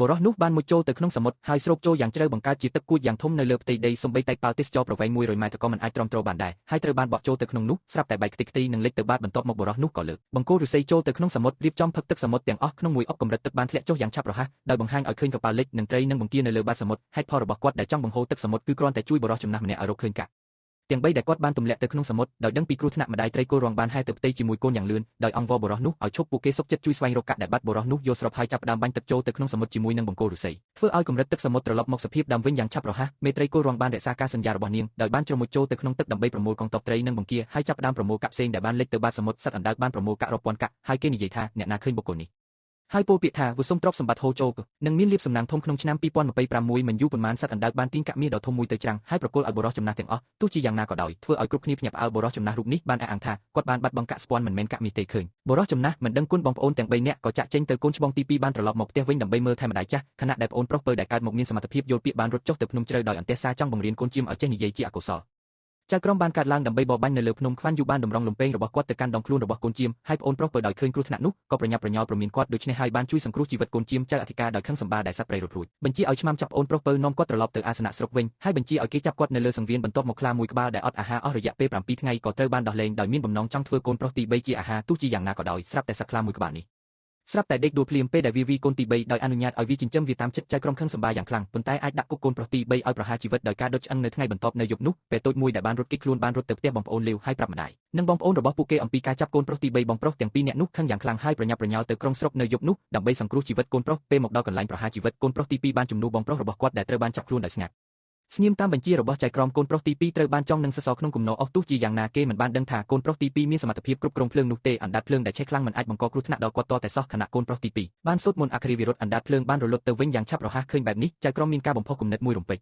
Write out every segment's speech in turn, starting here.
បុរសនោះបានមុជចូលទៅក្នុងសមុទ្រហើយស្រូបចូលយ៉ាងជ្រៅបង្កើតជាទឹកគួចយ៉ាងធំនៅលើផ្ទៃដីសូម្បីតែប៉ាល់ទេសចរប្រវែង100ម៉ែត្រក៏មិនអាចទ្រាំទ្របានដែរហើយត្រូវបានបក់ចូលទៅក្នុងនោះស្រាប់តែបែកខ្ទេចខ្ទីនិងលិចទៅបាតបន្ទាប់មកបុរសនោះក៏លើកបង្គោលឫស្សីចូលទៅក្នុងសមុទ្ររៀបចំផឹកទឹកសមុទ្រទាំងអស់ក្នុងមួយអុកកម្រិតទឹកបានធ្លាក់ចុះយ៉ាងឆាប់រហ័សដោយបង្ហាញឲ្យឃើញកប៉ាល់លិចនិងត្រីនិងបង្គានៅលើបាតសមុទ្រហេតុផលរបស់គាត់ដែលចង់បង្ហូរទឹកសមុទ្រគឺគ្រាន់តែជួយបុរសចំណាស់ម្នាក់ឲ្យរកឃើញកាក់ទាំង3ដែលគាត់បានទម្លាក់ទៅក្នុងសមុទ្រដោយដឹងពីគ្រោះថ្នាក់ម្ដាយត្រីគោរងបានហែទៅផ្ទៃជាមួយកូនយ៉ាងលឿនដោយអង្វរបុរសនោះឲ្យឈប់ពួកគេសុកចិត្តជួយស្វែងរកកាក់ដែលបាត់បុរសនោះយល់ស្របហើយចាប់ផ្ដើមបាញ់ទឹកចូលទៅក្នុងសមុទ្រជាមួយនឹងបង្គោលឫស្សីធ្វើឲ្យកម្រិតទឹកសមុទ្រត្រឡប់មកសភាពដើមវិញយ៉ាងឆាប់រហ័សមេត្រីគោរងបានរក្សាការសន្យារបស់នាងដោយបានជ្រមុជចូលទៅក្នុងទឹកដើម្បីប្រមូលកងទ័ពត្រីនិងបង្គាហើយចាប់ផ្ដើមប្រមូលកាក់ផ្សេងដែលបានលិចទៅបាតសមុទ្រសត្វអណ្ដើកបានប្រមូលកាក់រាប់ពាន់កាក់ហើយគេនិយាយថាអ្នកណាឃើញបុគ្គលនេះហើយពោលពាក្យថាវសុំទ្រព្យសម្បត្តិហូរចូលនឹងមានលៀបសំណាងធំក្នុងឆ្នាំ2026មិនយូរប៉ុន្មានសត្វអណ្ដើកបានទាញកាក់មាសដ៏ធំមួយទៅច្រាំងហើយប្រគល់ឲ្យបុរសចំណាស់ទាំងអស់ទោះជាយ៉ាងណាក៏ដោយធ្វើឲ្យគ្រប់គ្នាភ្ញាក់ផ្អើលបុរសចំណាស់រូបនេះបានអះអាងថាគាត់បានបាត់បង់កាក់ស្ពាន់មិនមែនកាក់មាសទេឃើញបុរសចំណាស់មិនដឹងគុណបងប្អូនទាំង3នាក់ក៏ចាក់ចេញទៅកូនច្បងទី2បានត្រឡប់មកផ្ទះវិញដើម្បីមើលថែម្ដាយចាស់ខណៈដែលប្អូនប្រុសពៅដែលកើតមកមានសមត្ថភាពយល់ពាក្យបានរត់ចុះទៅភ្នំជ្រៅដោយអន្ទះសារចង់បង្រៀនកូនជៀមឲ្យចេះនិយាយជាអកុសលចៅក្រមបានកាត់ឡើងដើម្បីបរបាញ់នៅលើភ្នំខ្វាន់យូបានតម្រង់លំពេងរបស់គាត់ទៅកាន់ដងខ្លួនរបស់កូនជៀមហើយប្អូនប្រុសពៅដោយឃើញគ្រោះថ្នាក់នោះក៏ប្រញាប់ប្រញាល់ព្រមានគាត់ដូច្នេះហើយបានជួយសង្គ្រោះជីវិតកូនជៀមចៅអធិការដោយខឹងសម្បាដែលសត្វព្រៃរត់រួចបញ្ជាឲ្យឆ្មាំចាប់ប្អូនប្រុសពៅនាំគាត់ត្រឡប់ទៅអាសនៈស្រុកវិញហើយបញ្ជាឲ្យគេចាប់គាត់នៅលើសង្វៀនបន្ទាប់មកខ្លាមួយក្បាលដែលអត់អាហារអស់រយៈពេល7ថ្ងៃក៏ត្រូវបានដោះលែងដោយមានបំណងចង់ធ្វើកូនប្រុសទី3ជាអាហារទោះជាយ៉ាងណាក៏ដោយស្រាប់តែសត្វខ្លាមួយក្បាលនេះស្រាប់តែដេកដួលភ្លាមពេលដែលវាកូនទី3ដោយអនុញ្ញាតឲ្យវាចិញ្ចឹមវាតាមចិត្តចៅក្រមខឹងសម្បាយ៉ាងខ្លាំងប៉ុន្តែអាចដាក់គុកកូនប្រុសទី3ឲ្យប្រហារជីវិតដោយការដុតឆ្អឹងនៅថ្ងៃបន្ទាប់នៅយប់នោះពេលតូចមួយដែលបានរត់គេចខ្លួនបានរត់ទៅផ្ទះបងប្អូនលាវហើយប្រាប់ម្ដាយនិងបងប្អូនរបស់ពួកគេអំពីការចាប់កូនប្រុសទី3បងប្រុសទាំងពីរនាក់នោះខឹងយ៉ាងខ្លាំងហើយប្រញាប់ប្រញាល់ទៅក្រុងស្រុកនៅយប់នោះដើម្បីសង្គ្រោះជីវិតកូនប្រុសពេលមកដល់កន្លែងប្រហារជីវិតកូនប្រុសទី2បានជំនួសបងប្រុសរបស់គាត់ដែលត្រូវបានចាប់ខ្លួនដោយស្ងាត់ស្ងៀមតាមបញ្ជារបស់ចៅក្រមកូនប្រុសទី2ត្រូវបានចង់នឹងសសរក្នុងគំនរអស់ទោះជាយ៉ាងណាគេមិនបានដឹងថាកូនប្រុសទី2មានសមត្ថភាពគ្រប់គ្រងភ្លើងនោះទេអណ្ដាតភ្លើងដែលឆេះខ្លាំងមិនអាចបង្កគ្រោះថ្នាក់ដល់គាត់តតែសោះខណៈកូនប្រុសទី2បានសូត្រមន្តអក្ខរាវិរុទ្ធអណ្ដាតភ្លើងបានរលត់ទៅវិញយ៉ាងឆាប់រហ័សឃើញបែបនេះចៅក្រមមានការបំផុសគំនិតមួយរំពេច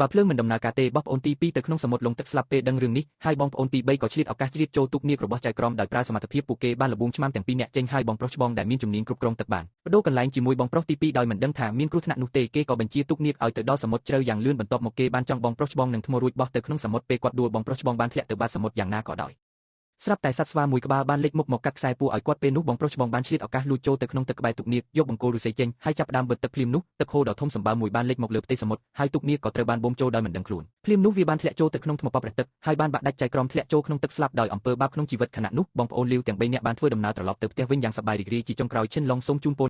បើភ្លើងមិនដំណើរការទេបោះប្អូនទី2ទៅក្នុងសមុទ្រលងទឹកស្លាប់ពេលដឹងរឿងនេះហើយបងប្អូនទី3ក៏ឆ្លៀតឱកាសជ្រៀតចូលទូកនាគរបស់ចៅក្រមដោយប្រើសមត្ថភាពពួកគេបានលបួងឆ្មាំទាំងពីរនាក់ចេញហើយបងប្រុសច្បងដែលមានជំនាញគ្រប់គ្រងទឹកបានបដូរកន្លែងជាមួយបងប្រុសទី2ដោយមិនដឹងថាមានគ្រោះថ្នាក់នោះទេគេក៏បញ្ជាទូកនាគឲ្យទៅដល់សមុទ្រជ្រៅយ៉ាងលឿនបន្ទាប់មកគេបានចង់បងប្រុសច្បងនឹងថ្មរួចបោះទៅក្នុងសមុទ្រពេលគាត់ដួលបងប្រុសច្បងបានធ្លាក់ទៅបាតសមុទ្រយ៉ាងណាក៏ដោយស្រាប់តែសត្វស្វាមួយក្បាលបានលេចមុខមកកាត់ខ្សែពួរឲ្យគាត់ពេលនោះបងប្រុសច្បងបានឆ្លៀតឱកាសលួចចូលទៅក្នុងទឹកក្បែរទូកនាគយកបង្គោលឫស្សីចេញហើយចាប់ផ្ដើមបិទទឹកភ្លាមនោះទឹកហូរដ៏ធំសម្បើមមួយបានលេចមកលើផ្ទៃសមុទ្រហើយទូកនាគក៏ត្រូវបានបូមចូលដោយមិនដឹងខ្លួនភ្លាមនោះវាបានធ្លាក់ចូលទៅក្នុងថ្មប៉ប្រះទឹកហើយបានបាក់ដាច់ចៃក្រមធ្លាក់ចូលក្នុងទឹកស្លាប់ដោយអំពើបាបក្នុងជីវិតខណៈនោះបងប្អូនលាវទាំង3នាក់បានធ្វើដំណើរត្រឡប់ទៅផ្ទះវិញយ៉ាងសប្បាយរីករាយជាចុងក្រោយឈិនឡុងសូមជូនពរ